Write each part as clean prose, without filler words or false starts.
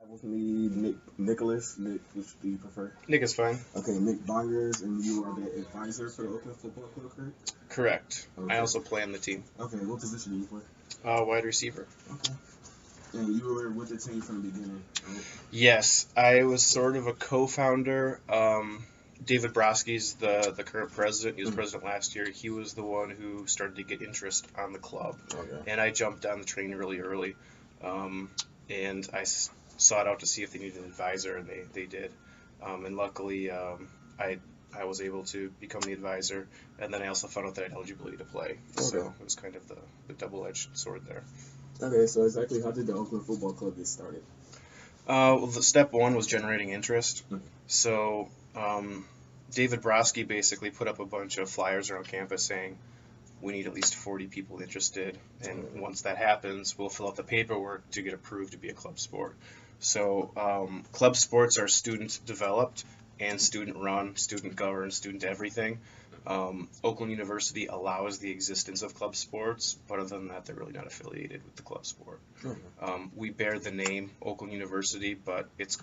With me, Nicholas. Nick, which do you prefer? Nick is fine. Okay, Nick Bongers, and you are the advisor for the Oakland Football Club, correct? Correct. Okay. I also play on the team. Okay, what position do you play? Wide receiver. Okay. And you were with the team from the beginning, right? Yes, I was sort of a co-founder. David Broski's the current president. He was president last year. He was the one who started to get interest on the club, and I jumped on the train really early. And I sought out to see if they needed an advisor, and they did. And luckily, I was able to become the advisor, and then I also found out that I had eligibility to play. So it was kind of the double-edged sword there. Okay, so exactly how did the Oakland Football Club get started? Well, the step one was generating interest. So David Broski basically put up a bunch of flyers around campus saying, we need at least 40 people interested, and once that happens, we'll fill out the paperwork to get approved to be a club sport. So club sports are student developed and student run, student governed, student everything. Oakland University allows the existence of club sports, but other than that, they're really not affiliated with the club sport. We bear the name Oakland University, but it's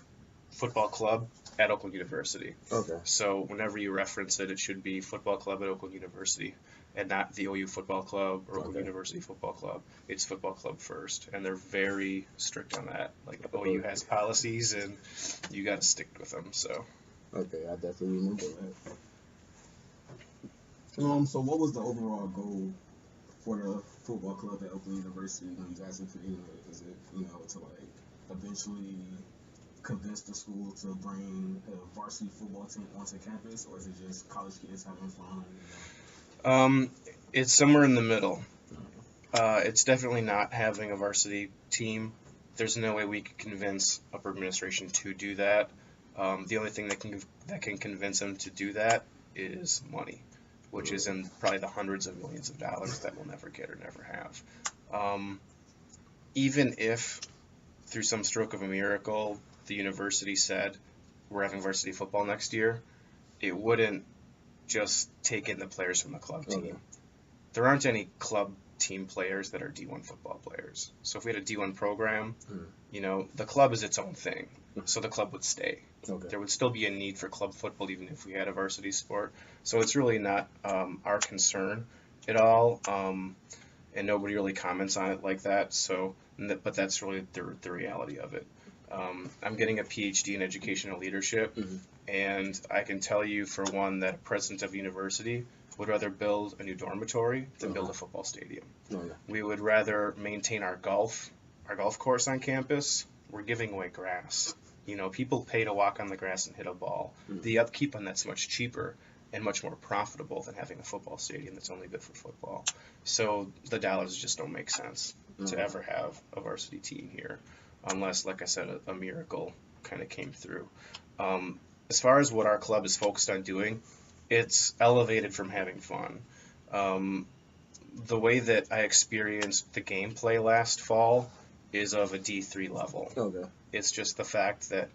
football club at Oakland University. Okay. So whenever you reference it, it should be football club at Oakland University, and not the OU football club or Oakland University football club. It's football club first, and they're very strict on that. Like OU has policies, and you got to stick with them. So. Okay, I definitely remember that. So what was the overall goal for the football club at Oakland University when you guys were creating it? Is it, to like eventually convince the school to bring a varsity football team onto campus, or is it just college kids having fun? It's somewhere in the middle. It's definitely not having a varsity team. There's no way we could convince upper administration to do that. The only thing that can convince them to do that is money, which is in probably the hundreds of millions of dollars that we'll never get or never have. Even if, through some stroke of a miracle, the university said we're having varsity football next year, it wouldn't just take in the players from the club team. There aren't any club team players that are D1 football players. So if we had a D1 program, the club is its own thing. So the club would stay. There would still be a need for club football even if we had a varsity sport. So it's really not our concern at all, and nobody really comments on it like that. But that's really the reality of it. I'm getting a PhD in educational leadership, and I can tell you for one that a president of a university would rather build a new dormitory than build a football stadium. We would rather maintain our golf course on campus. We're giving away grass. People pay to walk on the grass and hit a ball. The upkeep on that's much cheaper and much more profitable than having a football stadium that's only good for football. So the dollars just don't make sense to ever have a varsity team here, unless, like I said, a miracle kind of came through. As far as what our club is focused on doing, it's elevated from having fun. The way that I experienced the gameplay last fall is of a D3 level. It's just the fact that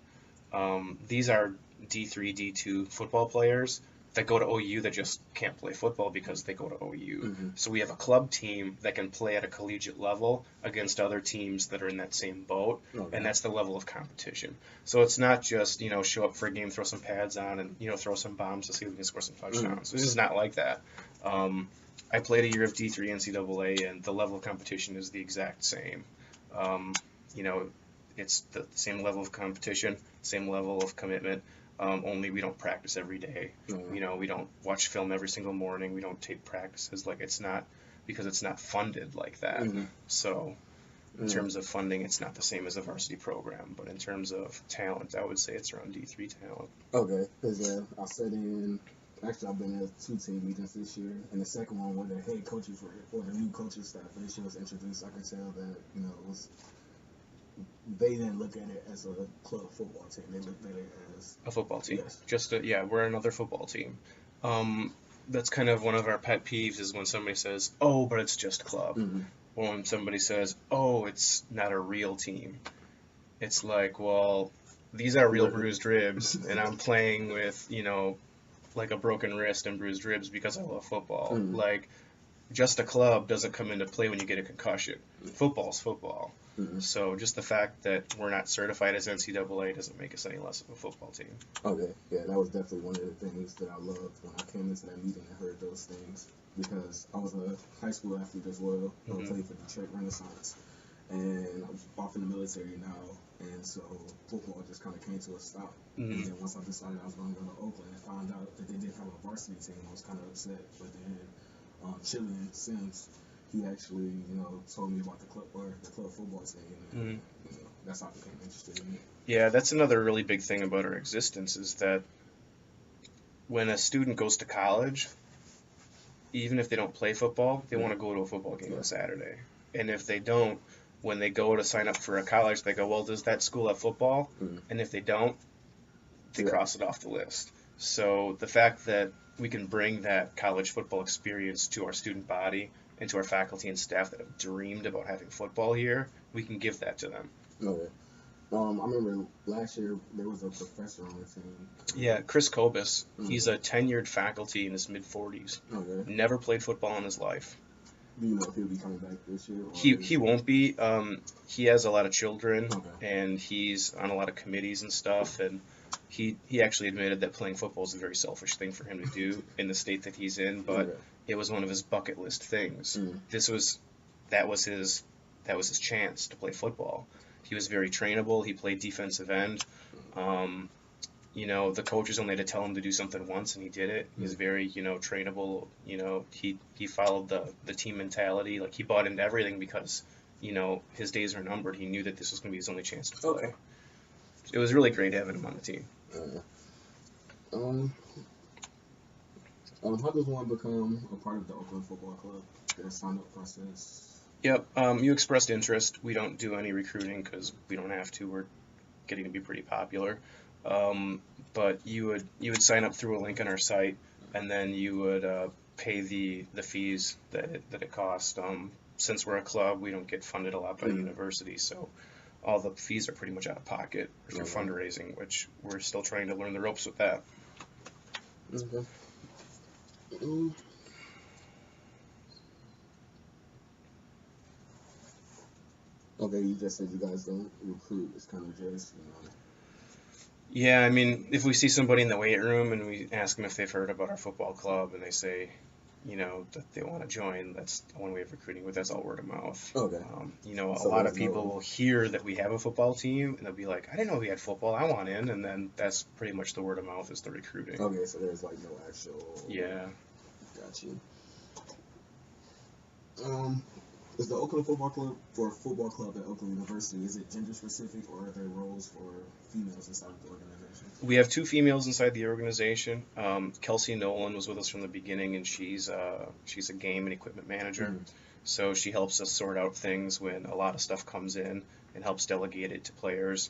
these are D3, D2 football players that go to OU that just can't play football because they go to OU. So we have a club team that can play at a collegiate level against other teams that are in that same boat, and that's the level of competition. So it's not just, show up for a game, throw some pads on, and, throw some bombs to see if we can score some touchdowns. This is not like that. I played a year of D3 NCAA, and the level of competition is the exact same. It's the same level of competition, same level of commitment. Only we don't practice every day. We don't watch film every single morning. We don't tape practices. It's not because it's not funded like that. So in terms of funding, it's not the same as a varsity program. But in terms of talent, I would say it's around D3 talent. Okay, because I sat in. Actually, I've been at 2 team meetings this year, and the second one where the head coaches or the new coaching staff initially was introduced. I could tell that they didn't look at it as a club football team. They looked at it as a football team. Yes. We're another football team. That's kind of one of our pet peeves is when somebody says, "Oh, but it's just club," or when somebody says, "Oh, it's not a real team." It's like, well, these are real bruised ribs, and I'm playing with like a broken wrist and bruised ribs because I love football. Like, just a club doesn't come into play when you get a concussion. Football's football. So just the fact that we're not certified as NCAA doesn't make us any less of a football team. Okay, yeah, that was definitely one of the things that I loved when I came into that meeting and heard those things, because I was a high school athlete as well. I played for Detroit Renaissance, and I'm off in the military now, and so football just kind of came to a stop. And then once I decided I was going to go to Oakland and found out that they didn't have a varsity team, I was kind of upset. But then Chillian Sims, he actually, told me about the club football team, and that's how I became interested in it. Yeah, that's another really big thing about our existence, is that when a student goes to college, even if they don't play football, they want to go to a football game on Saturday. And if they don't, when they go to sign up for a college, they go, well, does that school have football? And if they don't, they cross it off the list. So the fact that we can bring that college football experience to our student body and to our faculty and staff that have dreamed about having football here, we can give that to them. Okay. I remember last year there was a professor on the team. Yeah, Chris Kobus. He's a tenured faculty in his mid-40s. Okay. Never played football in his life. Do you know if he'll be coming back this year? He won't be. He has a lot of children, and he's on a lot of committees and stuff, and he actually admitted that playing football is a very selfish thing for him to do in the state that he's in, but it was one of his bucket list things. That was his chance to play football. He was very trainable. He played defensive end. The coaches only had to tell him to do something once, and he did it. He was very, trainable. He followed the team mentality. Like, he bought into everything because, his days are numbered. He knew that this was going to be his only chance to play. It was really great having him on the team. How does one become a part of the Oakland Football Club? Their sign-up process? Yep. You expressed interest. We don't do any recruiting because we don't have to. We're getting to be pretty popular. But you would sign up through a link on our site, and then you would pay the fees that it costs. Since we're a club, we don't get funded a lot by the university, so all the fees are pretty much out of pocket through fundraising, which we're still trying to learn the ropes with that. Okay. Okay, you just said you guys don't recruit. It's kind of just, Yeah, I mean, if we see somebody in the weight room and we ask them if they've heard about our football club and they say, that they want to join, that's one way of recruiting, but that's all word of mouth. Okay. A lot of people will hear that we have a football team and they'll be like, I didn't know we had football, I want in, and then that's pretty much the word of mouth is the recruiting. Okay, so there's like no actual... Yeah. Got you. Is the Oakland Football Club, for a football club at Oakland University, is it gender specific, or are there roles for females inside the organization? We have 2 females inside the organization. Kelsey Nolan was with us from the beginning, and she's a game and equipment manager. So she helps us sort out things when a lot of stuff comes in and helps delegate it to players,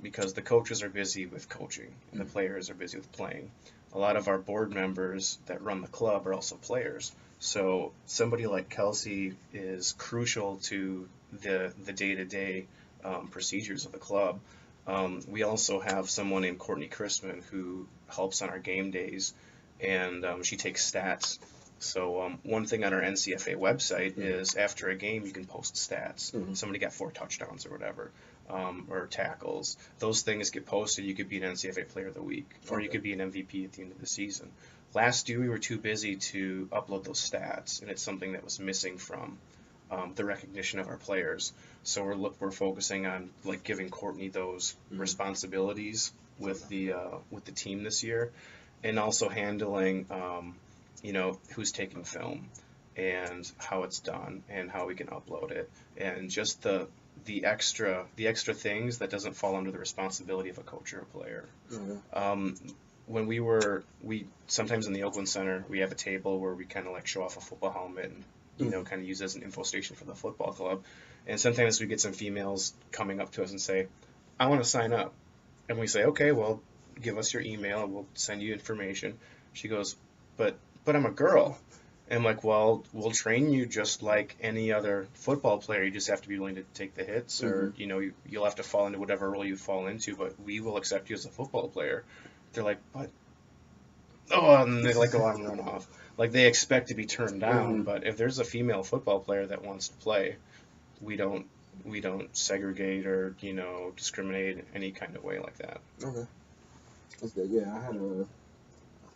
because the coaches are busy with coaching and the players are busy with playing. A lot of our board members that run the club are also players. So somebody like Kelsey is crucial to the day-to-day procedures of the club. We also have someone named Courtney Chrisman who helps on our game days, and she takes stats. So one thing on our NCFA website is after a game you can post stats. Somebody got 4 touchdowns or whatever, or tackles. Those things get posted. You could be an NCFA Player of the Week, or you could be an MVP at the end of the season. Last year we were too busy to upload those stats, and it's something that was missing from the recognition of our players. So we're focusing on like giving Courtney those responsibilities with the team this year, and also handling who's taking film and how it's done and how we can upload it, and just the extra things that doesn't fall under the responsibility of a coach or a player. When we sometimes in the Oakland Center, we have a table where we kind of like show off a football helmet and kind of use as an info station for the football club. And sometimes we get some females coming up to us and say, I want to sign up. And we say, okay, well, give us your email and we'll send you information. She goes, but I'm a girl. And I'm like, well, we'll train you just like any other football player. You just have to be willing to take the hits, or you'll have to fall into whatever role you fall into, but we will accept you as a football player. They're like, but and they like go on and run off. Like they expect to be turned down, but if there's a female football player that wants to play, we don't We don't segregate or discriminate in any kind of way like that. Okay. That's good. Yeah, I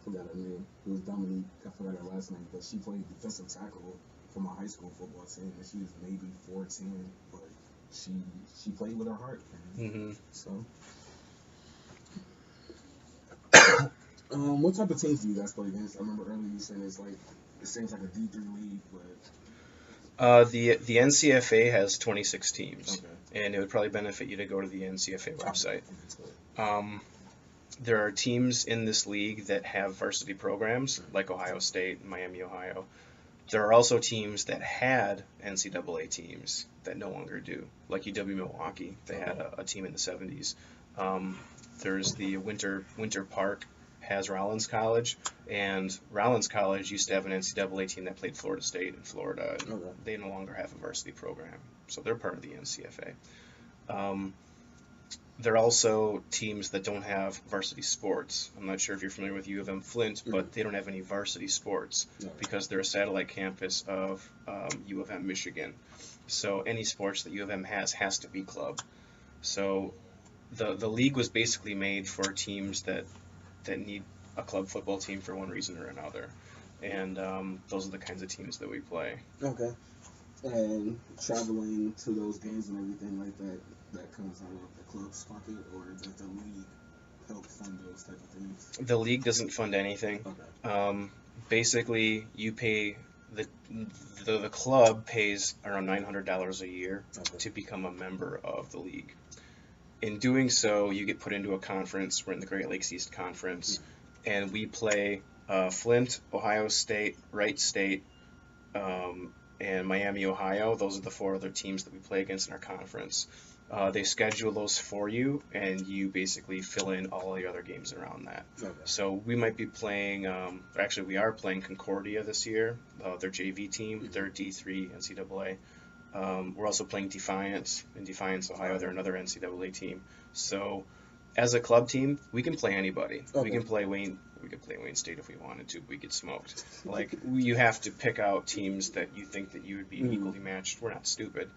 forgot her name. It was Dominique. I forgot her last name, but she played defensive tackle for my high school football team, and she was maybe 14, but she played with her heart. Mm-hmm. So, what type of teams do you guys play against? I remember earlier you saying it seems like a D3 league, but The NCFA has 26 teams, okay. and it would probably benefit you to go to the NCFA website. Okay. There are teams in this league that have varsity programs, like Ohio State, Miami, Ohio. There are also teams that had NCAA teams that no longer do, like UW-Milwaukee. They had a team in the 70s. There's the Winter Park has Rollins College, and Rollins College used to have an NCAA team that played Florida State in Florida. And Okay. they no longer have a varsity program, so they're part of the NCFA. There are also teams that don't have varsity sports. I'm not sure if you're familiar with U of M Flint, but they don't have any varsity sports because they're a satellite campus of U of M Michigan. So any sports that U of M has to be club. So the league was basically made for teams that need a club football team for one reason or another. And those are the kinds of teams that we play. Okay. And traveling to those games and everything like that comes out of the club's pocket, or does the league help fund those type of things? The league doesn't fund anything. Okay. Basically, you pay the club pays around $900 a year to become a member of the league. In doing so, you get put into a conference. We're in the Great Lakes East Conference, and we play Flint, Ohio State, Wright State, and Miami, Ohio. Those are the four other teams that we play against in our conference. They schedule those for you, and you basically fill in all the other games around that. Okay. So we might be playing, actually we are playing Concordia this year, their JV team, they're D3 NCAA. We're also playing Defiance in Defiance, Ohio. They're another NCAA team. So as a club team, we can play anybody. Okay. We can play Wayne State if we wanted to. We get smoked. Like, you have to pick out teams that you think that you would be equally matched. We're not stupid.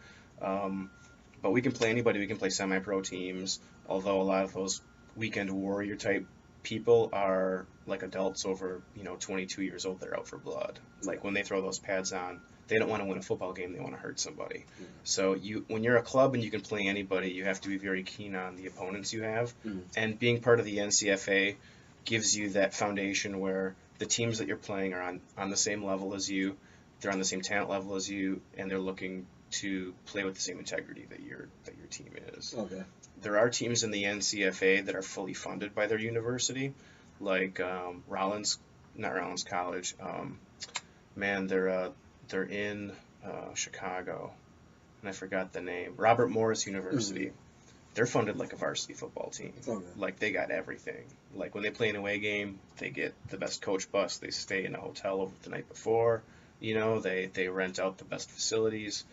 But we can play anybody. We can play semi-pro teams, although a lot of those weekend warrior type people are like adults over 22 years old. They're out for blood. Like, when they throw those pads on, they don't want to win a football game. They want to hurt somebody. So when you're a club and you can play anybody, you have to be very keen on the opponents you have. And being part of the NCFA gives you that foundation where the teams that you're playing are on the same level as you, they're on the same talent level as you, and they're looking to play with the same integrity that your team is. Okay. There are teams in the NCFA that are fully funded by their university, like Rollins College. They're in Chicago, and I forgot the name. Robert Morris University. They're funded like a varsity football team. Okay. Like, they got everything. Like, when they play an away game, they get the best coach bus. They stay in a hotel over the night before. They rent out the best facilities.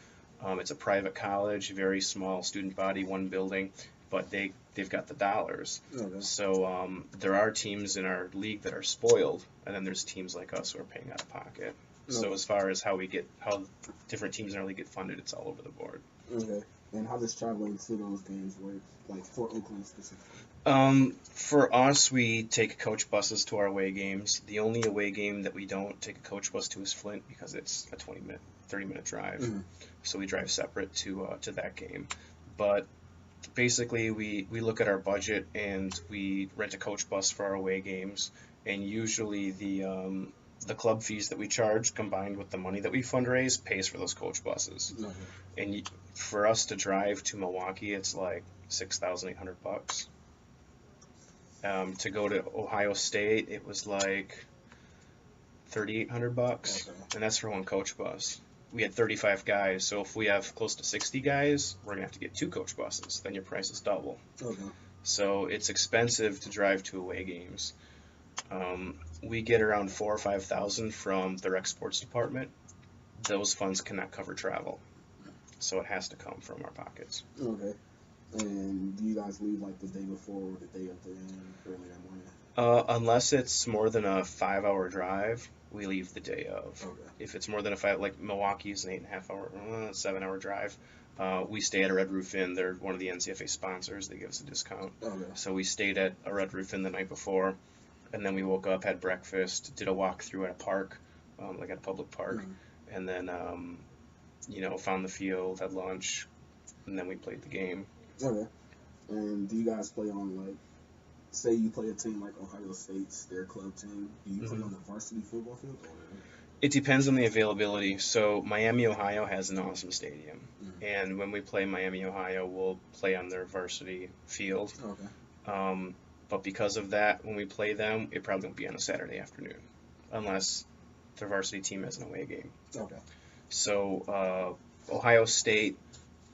It's a private college, very small student body, one building, but they've got the dollars. Okay. So there are teams in our league that are spoiled, and then there's teams like us who are paying out of pocket. So as far as how different teams in our league get funded, it's all over the board. Okay. And how does traveling to those games work, like for Oakland specifically? For us, we take coach buses to our away games. The only away game that we don't take a coach bus to is Flint, because it's a 30-minute drive. So we drive separate to that game. But basically, we look at our budget and we rent a coach bus for our away games. And usually the club fees that we charge, combined with the money that we fundraise, pays for those coach buses. Okay. And for us to drive to Milwaukee, it's like $6,800. To go to Ohio State, it was like $3,800, Okay. and that's for one coach bus. We had 35 guys, so if we have close to 60 guys, we're gonna have to get 2 coach buses. Then your price is double. Okay. So it's expensive to drive to away games. We get around $4,000 or $5,000 from the rec sports department. Those funds cannot cover travel, so it has to come from our pockets. Okay. And do you guys leave like the day before or the day of the game, early that morning? Unless it's more than a 5-hour drive, we leave the day of. Okay. If it's more than like Milwaukee's an 8.5 hour, 7-hour drive. We stay at a Red Roof Inn. They're one of the NCFA sponsors. They give us a discount. Okay. So we stayed at a Red Roof Inn the night before, and then we woke up, had breakfast, did a walkthrough at a park, like at a public park, and then found the field, had lunch, and then we played the game. Okay. And do you guys play on, like, say you play a team like Ohio State's, their club team, do you play on the varsity football field? Or? It depends on the availability. So Miami, Ohio has an awesome stadium. And when we play Miami, Ohio, we'll play on their varsity field. Okay. But because of that, when we play them, it probably won't be on a Saturday afternoon, unless their varsity team has an away game. Okay. So Ohio State,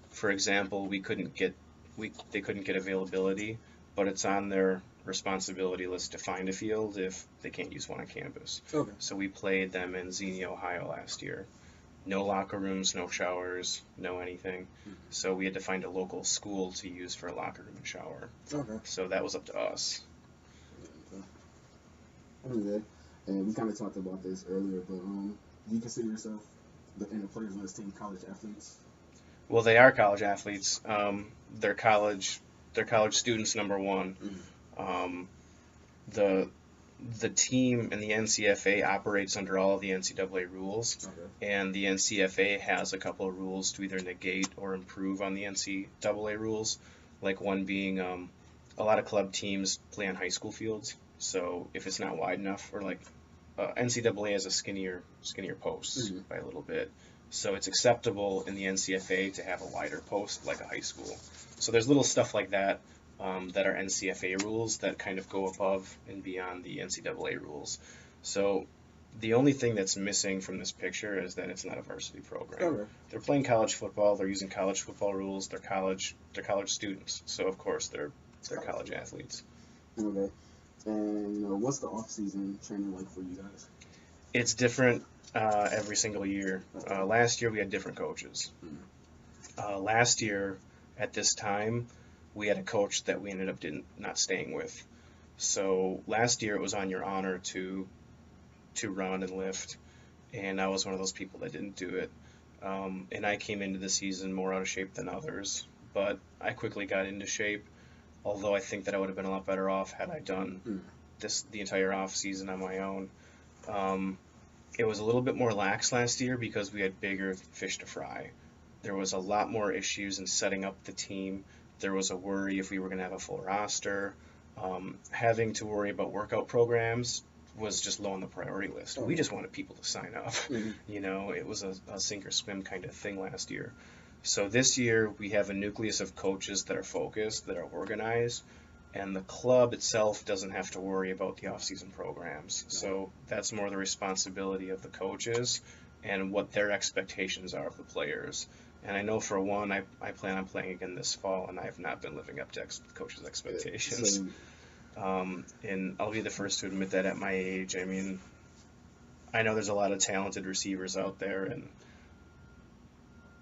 for example, they couldn't get availability, but it's on their responsibility list to find a field if they can't use one on campus. Okay. So we played them in Xenia, Ohio last year. No locker rooms, no showers, no anything. So we had to find a local school to use for a locker room and shower. Okay. So that was up to us. Okay. And we kind of talked about this earlier, but do you consider yourself and the players on this team college athletes? Well, they are college athletes. They're college students, number one. The team and the NCFA operates under all of the NCAA rules, and the NCFA has a couple of rules to either negate or improve on the NCAA rules, like one being a lot of club teams play on high school fields, so if it's not wide enough, or like NCAA has a skinnier post by a little bit, so it's acceptable in the NCFA to have a wider post like a high school. So there's little stuff like that that are NCFA rules that kind of go above and beyond the NCAA rules. So the only thing that's missing from this picture is that it's not a varsity program. Okay. They're playing college football. They're using college football rules. They're college students. So of course they're college athletes. Okay. And what's the off season training like for you guys? It's different every single year. Last year we had different coaches. Last year at this time, we had a coach that we ended up not staying with. So last year it was on your honor to run and lift, and I was one of those people that didn't do it. And I came into the season more out of shape than others, but I quickly got into shape, although I think that I would have been a lot better off had I done the entire off season on my own. It was a little bit more lax last year because we had bigger fish to fry. There was a lot more issues in setting up the team. There was a worry if we were going to have a full roster. Having to worry about workout programs was just low on the priority list. We just wanted people to sign up. It was a sink or swim kind of thing last year. So this year we have a nucleus of coaches that are focused, that are organized, and the club itself doesn't have to worry about the off-season programs. So that's more the responsibility of the coaches and what their expectations are of the players. And I know for one, I plan on playing again this fall, and I have not been living up to the coaches' expectations. And I'll be the first to admit that at my age. I mean, I know there's a lot of talented receivers out there, and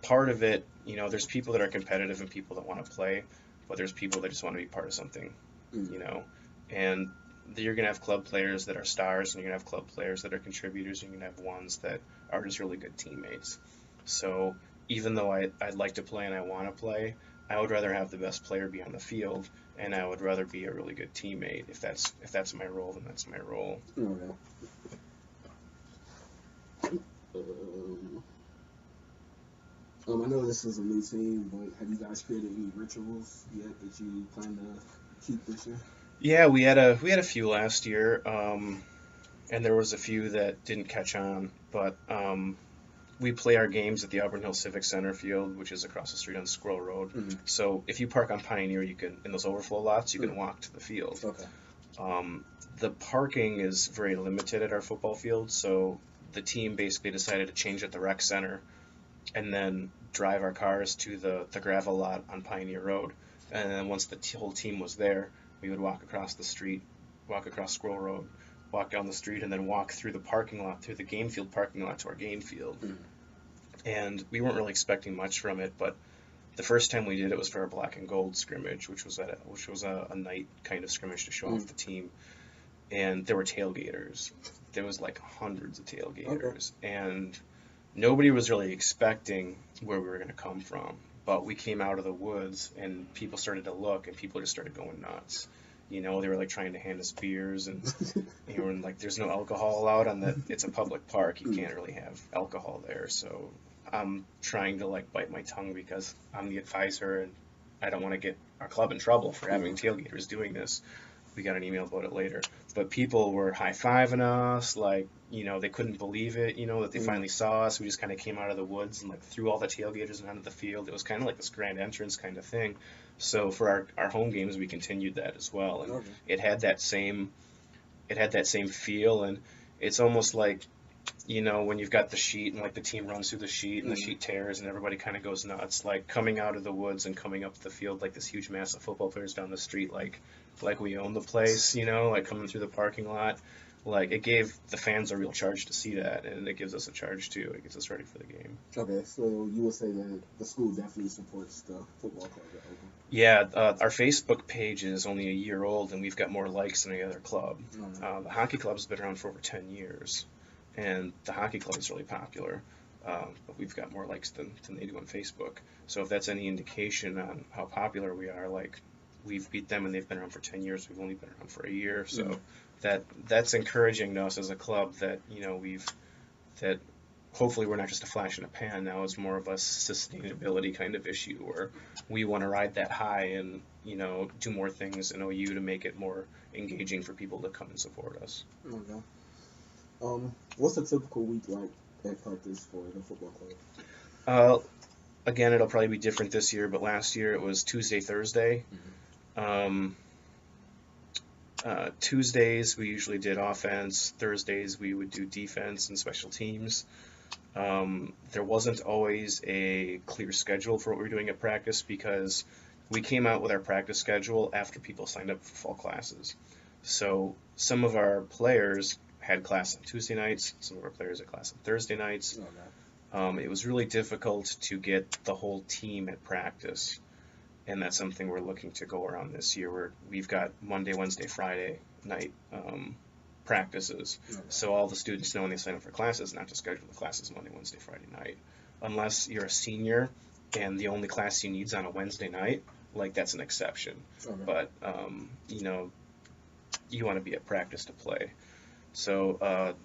part of it, there's people that are competitive and people that want to play, but there's people that just want to be part of something, and you're going to have club players that are stars, and you're going to have club players that are contributors, and you're going to have ones that are just really good teammates. So even though I'd like to play and I want to play, I would rather have the best player be on the field, and I would rather be a really good teammate. If that's my role, then that's my role. Okay. I know this is a new team, but have you guys created any rituals yet that you plan to keep this year? Yeah, we had a few last year, and there was a few that didn't catch on, but we play our games at the Auburn Hill Civic Center field, which is across the street on Squirrel Road. So if you park on Pioneer, you can, in those overflow lots, you can walk to the field. Okay. The parking is very limited at our football field, so the team basically decided to change at the rec center and then drive our cars to the gravel lot on Pioneer Road. And then once the whole team was there, we would walk across the street, walk across Squirrel Road, walk down the street, and then walk through the parking lot, through the game field parking lot to our game field. And we weren't really expecting much from it, but the first time we did it was for our black and gold scrimmage, which was a night kind of scrimmage to show off the team. And there were tailgaters. There was like hundreds of tailgaters, and nobody was really expecting where we were going to come from. but we came out of the woods and people started to look and people just started going nuts. You know, they were like trying to hand us beers and you were like, there's no alcohol allowed on that. It's a public park. You can't really have alcohol there. So I'm trying to like bite my tongue because I'm the advisor and I don't want to get our club in trouble for having tailgaters doing this. We got an email about it later. But people were high-fiving us, like, you know, they couldn't believe it, you know, that they finally saw us. We just kind of came out of the woods and, like, threw all the tailgaters and onto the field. It was kind of like this grand entrance kind of thing. So for our home games, we continued that as well. And it had that same feel, and it's almost like, you know, when you've got the sheet and like the team runs through the sheet and the sheet tears and everybody kind of goes nuts, like coming out of the woods and coming up the field like this huge mass of football players down the street, like we own the place, you know, like coming through the parking lot. Like it gave the fans a real charge to see that, and it gives us a charge too. It gets us ready for the game. Okay, so you would say that the school definitely supports the football club at Oakland? Yeah, our Facebook page is only a year old, and we've got more likes than any other club. The hockey club's been around for over 10 years. And the hockey club is really popular, but we've got more likes than they do on Facebook. So if that's any indication on how popular we are, like we've beat them and they've been around for 10 years, we've only been around for a year. So that's encouraging to us as a club that, you know, that hopefully we're not just a flash in a pan now. It's more of a sustainability kind of issue where we want to ride that high and, you know, do more things in OU to make it more engaging for people to come and support us. Okay. What's a typical week like at practice for the football club? Again, it'll probably be different this year, but last year it was Tuesday, Thursday. Tuesdays we usually did offense. Thursdays we would do defense and special teams. There wasn't always a clear schedule for what we were doing at practice because we came out with our practice schedule after people signed up for fall classes. So some of our players had class on Tuesday nights, some of our players had class on Thursday nights. It was really difficult to get the whole team at practice, and that's something we're looking to go around this year where we've got Monday, Wednesday, Friday night practices. So all the students know when they sign up for classes not to schedule the classes Monday, Wednesday, Friday night. Unless you're a senior and the only class you need is on a Wednesday night, like that's an exception. But, you know, you want to be at practice to play. So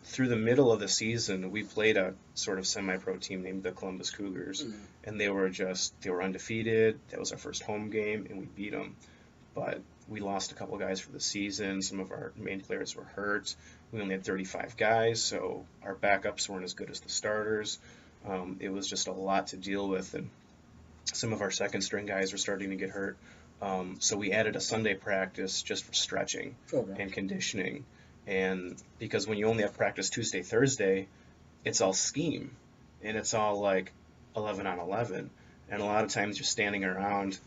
through the middle of the season, we played a sort of semi-pro team named the Columbus Cougars, and they were undefeated. That was our first home game, and we beat them. But we lost a couple guys for the season. Some of our main players were hurt. We only had 35 guys, so our backups weren't as good as the starters. It was just a lot to deal with, and some of our second-string guys were starting to get hurt. So we added a Sunday practice just for stretching and conditioning. And because when you only have practice Tuesday, Thursday, it's all scheme. And it's all like 11 on 11. And a lot of times you're standing around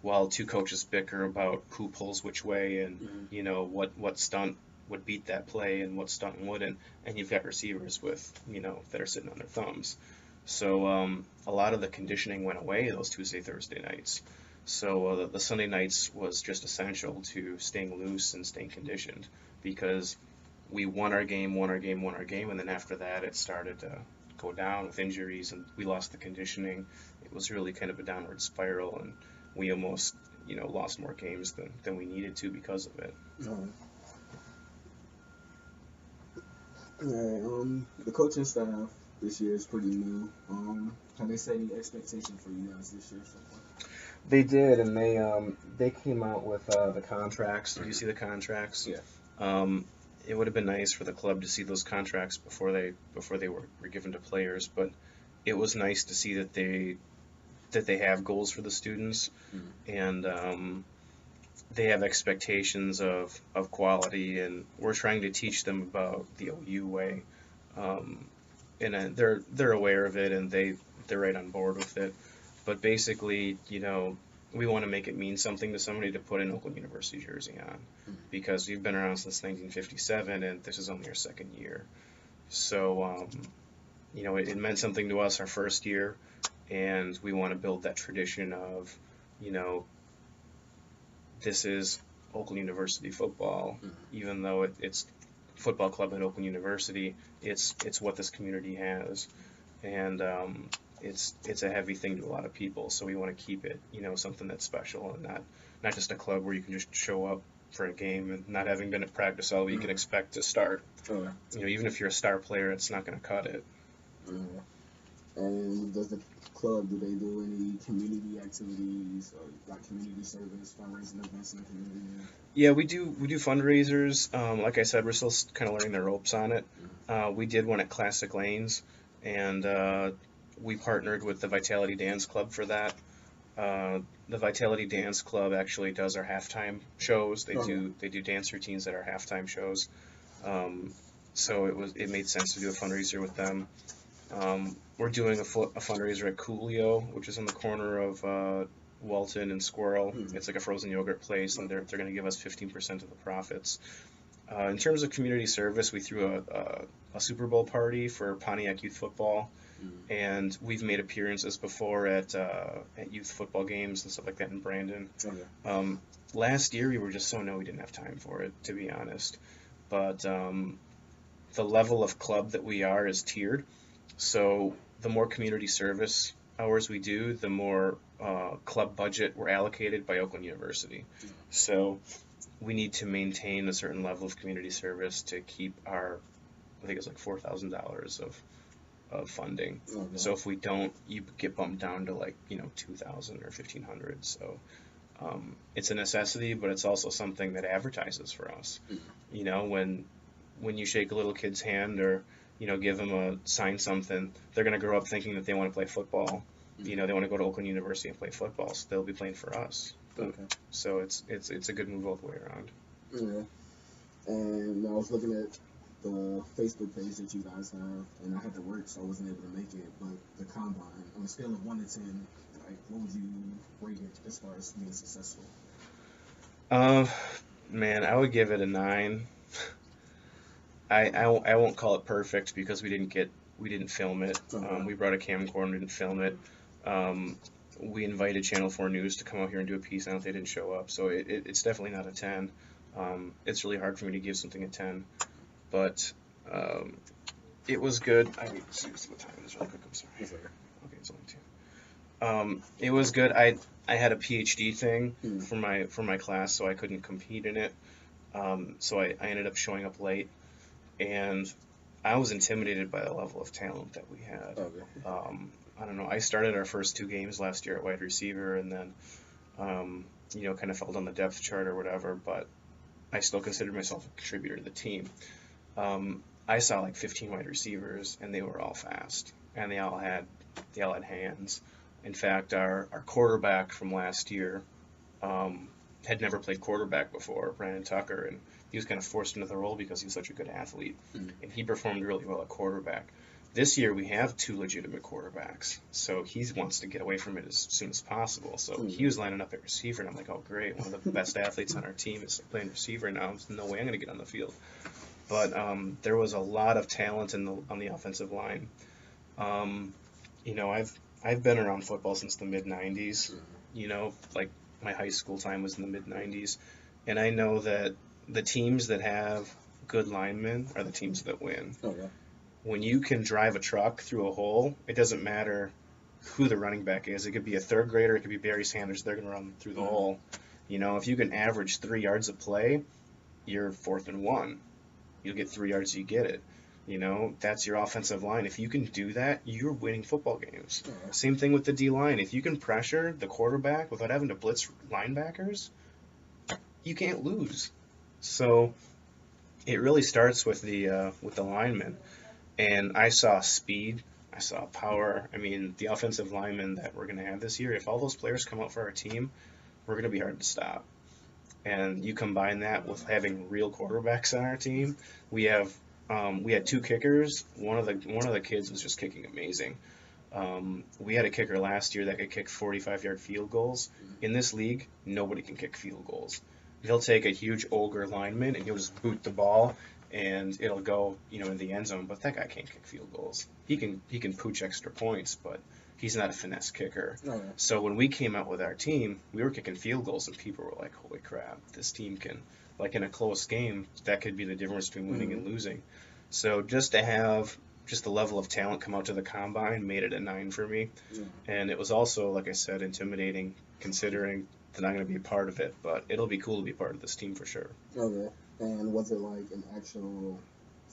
while two coaches bicker about who pulls which way and, you know, what stunt would beat that play and what stunt wouldn't. And you've got receivers with, you know, that are sitting on their thumbs. So a lot of the conditioning went away those Tuesday, Thursday nights. So the Sunday nights was just essential to staying loose and staying conditioned because we won our game, and then after that it started to go down with injuries, and we lost the conditioning. It was really kind of a downward spiral, and we almost, you know, lost more games than we needed to because of it. The coaching staff this year is pretty new. Can they say the expectation for you guys this year so far? They did, and they came out with the contracts. Did you see the contracts? Yeah. It would have been nice for the club to see those contracts before they were given to players, but it was nice to see that they have goals for the students, and they have expectations of quality, and we're trying to teach them about the OU way, and they're aware of it, and they're right on board with it. But basically, you know, we want to make it mean something to somebody to put an Oakland University jersey on, because we've been around since 1957, and this is only our second year. So, you know, it meant something to us our first year, and we want to build that tradition of, you know, this is Oakland University football, even though it's football club at Oakland University. It's what this community has, and it's a heavy thing to a lot of people. So we want to keep it, something that's special and not just a club where you can just show up for a game and not having been at practice all week and expect to start. Even if you're a star player, it's not going to cut it. And does the club, do they do any community activities or like community service, fundraising events in the community? Yeah, we do fundraisers. Like I said, we're still kind of learning the ropes on it. We did one at Classic Lanes, and we partnered with the Vitality Dance Club for that. The Vitality Dance Club actually does our halftime shows. They do dance routines at our halftime shows. So it made sense to do a fundraiser with them. We're doing a fundraiser at Coolio, which is on the corner of Walton and Squirrel. It's like a frozen yogurt place, and they're going to give us 15% of the profits. In terms of community service, we threw a Super Bowl party for Pontiac Youth Football, and we've made appearances before at youth football games and stuff like that in Brandon. Last year, we were just so we didn't have time for it, to be honest. But the level of club that we are is tiered, so the more community service hours we do, the more club budget we're allocated by Oakland University. So we need to maintain a certain level of community service to keep our, I think it's like $4,000 of funding. So if we don't, you get bumped down to like 2,000 or 1,500. So it's a necessity, but it's also something that advertises for us. When you shake a little kid's hand or give them sign something, they're going to grow up thinking that they want to play football. They want to go to Oakland University and play football, so they'll be playing for us. So it's a good move all the way around. And I was looking at the Facebook page that you guys have, and I had to work, so I wasn't able to make it. But the combine, on a scale of 1 to 10, like what would you rate it as far as being successful? Man, I would give it a 9. I won't call it perfect because we didn't film it. We brought a camcorder and didn't film it. We invited Channel 4 News to come out here and do a piece on it. They didn't show up, so it's definitely not a 10. It's really hard for me to give something a 10, but it was good. I need to see what time it is really quick. I'm sorry. Okay, it's only 2. It was good. I had a PhD thing for my class, so I couldn't compete in it. So I ended up showing up late. And I was intimidated by the level of talent that we had. I don't know. I started our first 2 games last year at wide receiver, and then, kind of fell down the depth chart or whatever. But I still considered myself a contributor to the team. I saw like 15 wide receivers, and they were all fast, and they all had hands. In fact, our quarterback from last year had never played quarterback before, Brandon Tucker, and he was kind of forced into the role because he was such a good athlete, and he performed really well at quarterback. This year we have 2 legitimate quarterbacks, so he wants to get away from it as soon as possible. So he was lining up at receiver, and I'm like, oh great, one of the best athletes on our team is playing receiver now. There's no way I'm going to get on the field. But there was a lot of talent on the offensive line. I've been around football since the mid '90s. Like my high school time was in the mid '90s, and I know that the teams that have good linemen are the teams that win. When you can drive a truck through a hole, it doesn't matter who the running back is. It could be a 3rd grader, it could be Barry Sanders. They're going to run through the hole. If you can average 3 yards a play, you're 4th and 1. You'll get 3 yards, you get it. That's your offensive line. If you can do that, you're winning football games. Same thing with the D-line. If you can pressure the quarterback without having to blitz linebackers, you can't lose. So it really starts with the linemen. And I saw speed, I saw power. I mean, the offensive linemen that we're going to have this year, if all those players come out for our team, we're going to be hard to stop. And you combine that with having real quarterbacks on our team. We had 2 kickers. One of the kids was just kicking amazing. We had a kicker last year that could kick 45-yard field goals. In this league, nobody can kick field goals. He'll take a huge ogre lineman and he'll just boot the ball and it'll go, in the end zone. But that guy can't kick field goals. He can pooch extra points, but he's not a finesse kicker. So when we came out with our team, we were kicking field goals and people were like, holy crap, this team can, like in a close game, that could be the difference between winning and losing. So just to have just the level of talent come out to the combine made it a 9 for me. Yeah. And it was also, like I said, intimidating considering that I'm going to be a part of it, but it'll be cool to be part of this team for sure. Okay. And was it like an actual,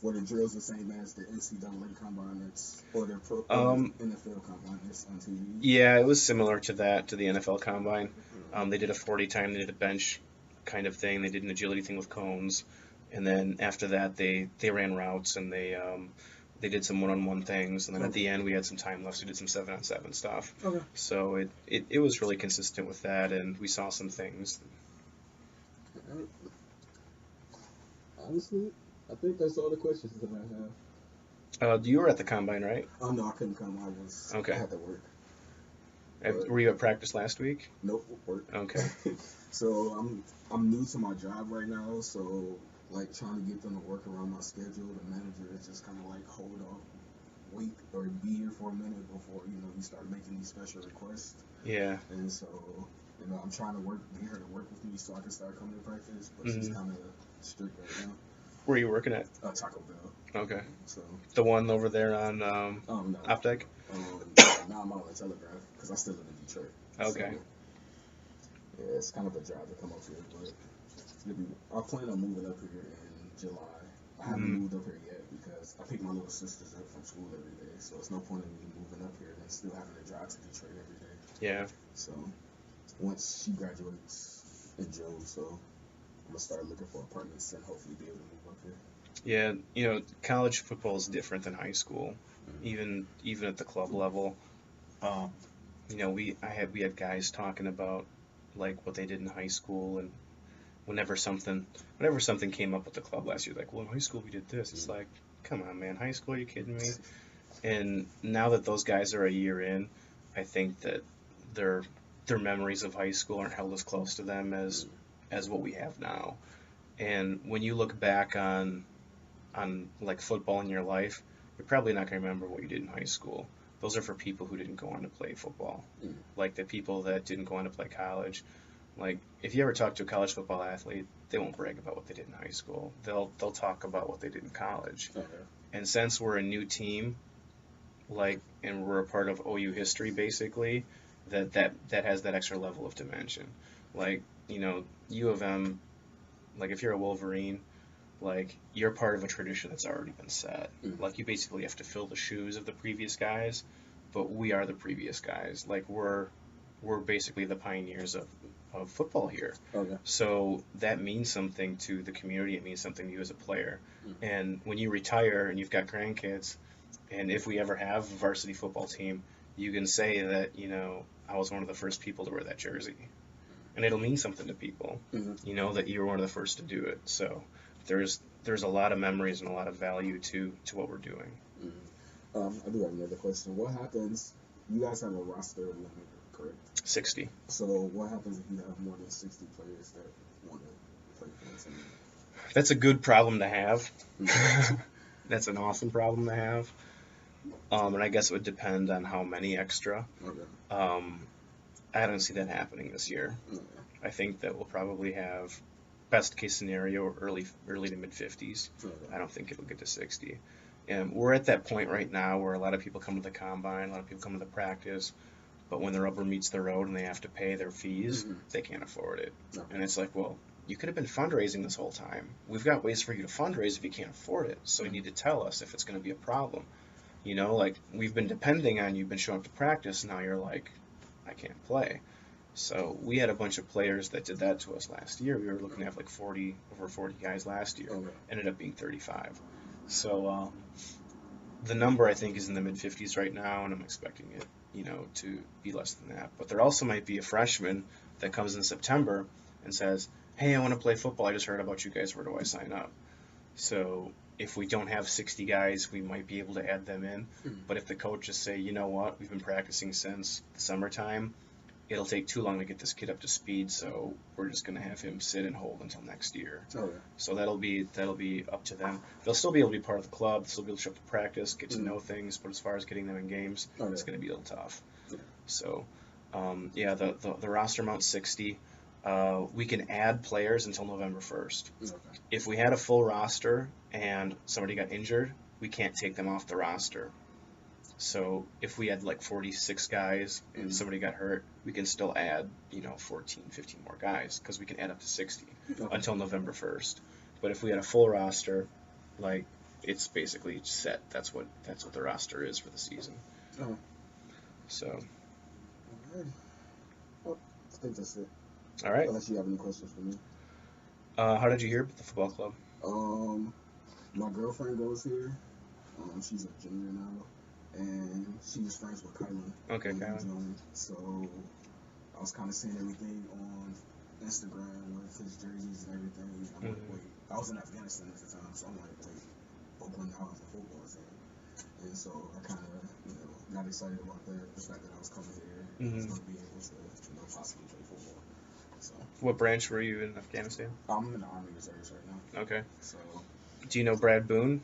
were the drills the same as the NCAA combine that's, or the pro, or the NFL combine that's on TV? Yeah, it was similar to that, to the NFL combine. They did a 40 time, they did a bench kind of thing, they did an agility thing with cones, and then after that they ran routes and they did some one-on-one things, and then at the end we had some time left, so we did some 7-on-7 stuff. Okay. So it was really consistent with that, and we saw some things. Alright. Honestly, I think that's all the questions that I have. You were at the combine, right? Oh no, I couldn't come. I had to work. Were you at practice last week? Nope, work. Okay. So I'm new to my job right now, so like trying to get them to work around my schedule. The manager is just kind of like hold off, wait or be here for a minute before you start making these special requests. Yeah. And so I'm trying to get her to work with me so I can start coming to practice, but she's kind of strict right now. Where are you working at? Taco Bell. Okay. So the one over there on no. Optic? Now I'm on the Telegraph because I still live in Detroit. Okay. So, yeah, it's kind of a drive to come up here, but I plan on moving up here in July. I haven't moved up here yet because I pick my little sisters up from school every day, so it's no point in me moving up here and still having to drive to Detroit every day. Yeah. So once she graduates in June, so I'm gonna start looking for apartments and hopefully be able to move up here. Yeah, college football is different than high school, even at the club level. We had guys talking about like what they did in high school, and whenever something came up with the club last year, like, well, in high school we did this. It's like, come on, man, high school, are you kidding me? And now that those guys are a year in, I think that their memories of high school aren't held as close to them as what we have now. And when you look back on like football in your life, you're probably not going to remember what you did in high school. Those are for people who didn't go on to play football. Like the people that didn't go on to play college. Like if you ever talk to a college football athlete, they won't brag about what they did in high school. They'll talk about what they did in college. Okay. And since we're a new team, and we're a part of OU history basically, that has that extra level of dimension. Like, U of M, like if you're a Wolverine, like you're part of a tradition that's already been set. Like you basically have to fill the shoes of the previous guys, but we are the previous guys. Like we're basically the pioneers of football here. Okay. So that means something to the community. It means something to you as a player. And when you retire and you've got grandkids, and if we ever have a varsity football team, you can say that, I was one of the first people to wear that jersey. And it'll mean something to people, that you were one of the first to do it. So there's a lot of memories and a lot of value to what we're doing. I do have another question. What happens, you guys have a roster limit, correct? 60. So what happens if you have more than 60 players that want to play for the team? That's a good problem to have. That's an awesome problem to have. And I guess it would depend on how many extra. Okay. I don't see that happening this year. Okay. I think that we'll probably have, best case scenario, early to mid 50s. Okay. I don't think it'll get to 60. And we're at that point right now where a lot of people come to the combine, a lot of people come to the practice, but when the rubber meets the road and they have to pay their fees, they can't afford it. Okay. And it's like, well, you could have been fundraising this whole time. We've got ways for you to fundraise if you can't afford it. So you need to tell us if it's going to be a problem. Like we've been depending on you, been showing up to practice, now you're like, I can't play. So we had a bunch of players that did that to us last year. We were looking at like over 40 guys last year. Okay. Ended up being 35. So the number I think is in the mid 50s right now, and I'm expecting it, to be less than that. But there also might be a freshman that comes in September and says, hey, I want to play football. I just heard about you guys. Where do I sign up? So if we don't have 60 guys, we might be able to add them in. But if the coaches say, you know what, we've been practicing since the summertime, it'll take too long to get this kid up to speed, so we're just going to have him sit and hold until next year. Okay. So that'll be up to them. They'll still be able to be part of the club. They'll still be able to show up to practice, get to know things. But as far as getting them in games, it's going to be a little tough. Yeah. So, the roster amount's 60. We can add players until November 1st. Okay. If we had a full roster and somebody got injured, we can't take them off the roster. So if we had like 46 guys and somebody got hurt, we can still add, 14, 15 more guys because we can add up to 60 until November 1st. But if we had a full roster, like, it's basically set. That's what the roster is for the season. Oh. So. Alright. Well, I think that's it. All right. Unless you have any questions for me. How did you hear about the football club? My girlfriend goes here. She's a junior now, and she was friends with Kylan. Okay, Kylan. So I was kind of seeing everything on Instagram with his jerseys and everything. I'm like, wait, I was in Afghanistan at the time, so I'm like, wait, Oakland now has a football team. And so I kind of, got excited about that, the fact that I was coming here and I was going to be able to, possibly play football. So. What branch were you in Afghanistan? I'm in the Army Reserves right now. Okay. So. Do you know Brad Boone?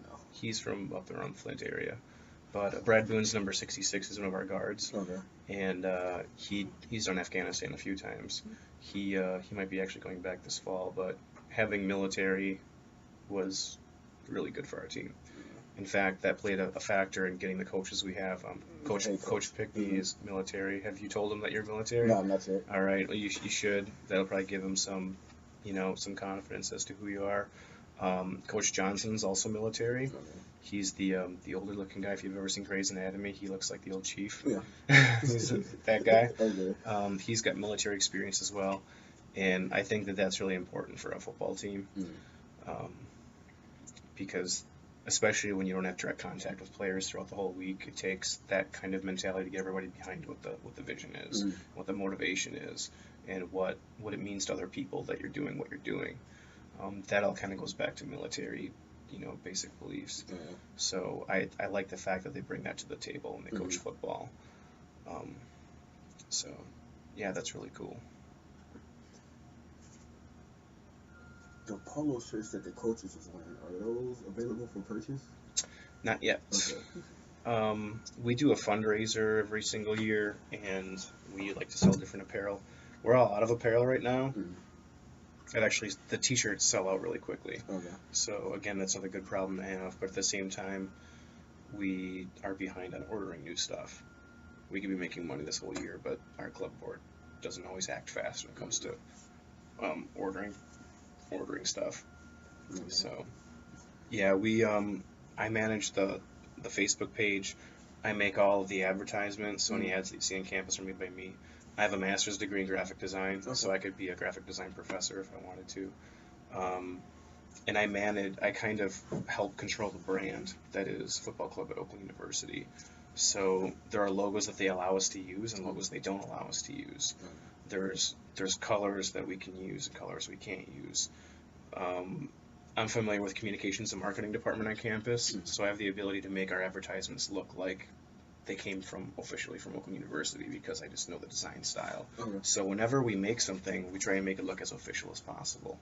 No. He's from up around Flint area. But Brad Boone's number 66 is one of our guards. Okay. And he's done Afghanistan a few times. He might be actually going back this fall, but having military was really good for our team. In fact, that played a factor in getting the coaches we have. Coach Pickney is military. Have you told him that you're military? No, not yet. All right, well, you should. That'll probably give him some, some confidence as to who you are. Coach Johnson's also military. Okay. He's the older looking guy. If you've ever seen Grey's Anatomy, he looks like the old chief. Yeah. He's that guy. Okay. He's got military experience as well, and I think that that's really important for a football team, because especially when you don't have direct contact with players throughout the whole week, it takes that kind of mentality to get everybody behind what the vision is, what the motivation is, and what it means to other people that you're doing what you're doing. That all kind of goes back to military, basic beliefs. Yeah. So I like the fact that they bring that to the table and they coach football. So yeah, that's really cool. The polo shirts that the coaches was wearing, are those available for purchase? Not yet. Okay. We do a fundraiser every single year, and we like to sell different apparel. We're all out of apparel right now. And actually, the t-shirts sell out really quickly. Okay. So again, that's another good problem to have. But at the same time, we are behind on ordering new stuff. We could be making money this whole year, but our club board doesn't always act fast when it comes to ordering stuff. So yeah, I manage the Facebook page. I make all of the advertisements, so any ads that you see on campus are made by me. I have a master's degree in graphic design, so I could be a graphic design professor if I wanted to. And I kind of help control the brand that is Football Club at Oakland University. So there are logos that they allow us to use and logos they don't allow us to use. There's colors that we can use and colors we can't use. I'm familiar with communications and marketing department on campus, so I have the ability to make our advertisements look like they came officially from Oakland University because I just know the design style. Okay. So whenever we make something, we try and make it look as official as possible.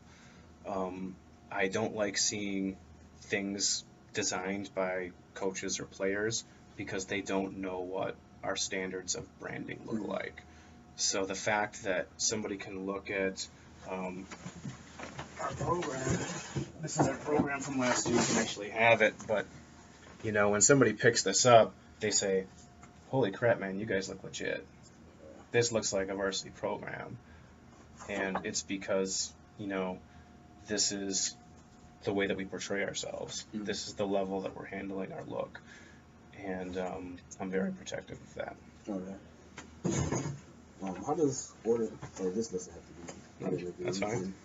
I don't like seeing things designed by coaches or players because they don't know what our standards of branding look like. So the fact that somebody can look at our program, this is our program from last year, you can actually have it, but when somebody picks this up, they say, holy crap, man, you guys look legit. This looks like a varsity program. And it's because, this is the way that we portray ourselves. This is the level that we're handling our look. And I'm very protective of that. Okay. How does this doesn't have to be? That's fine.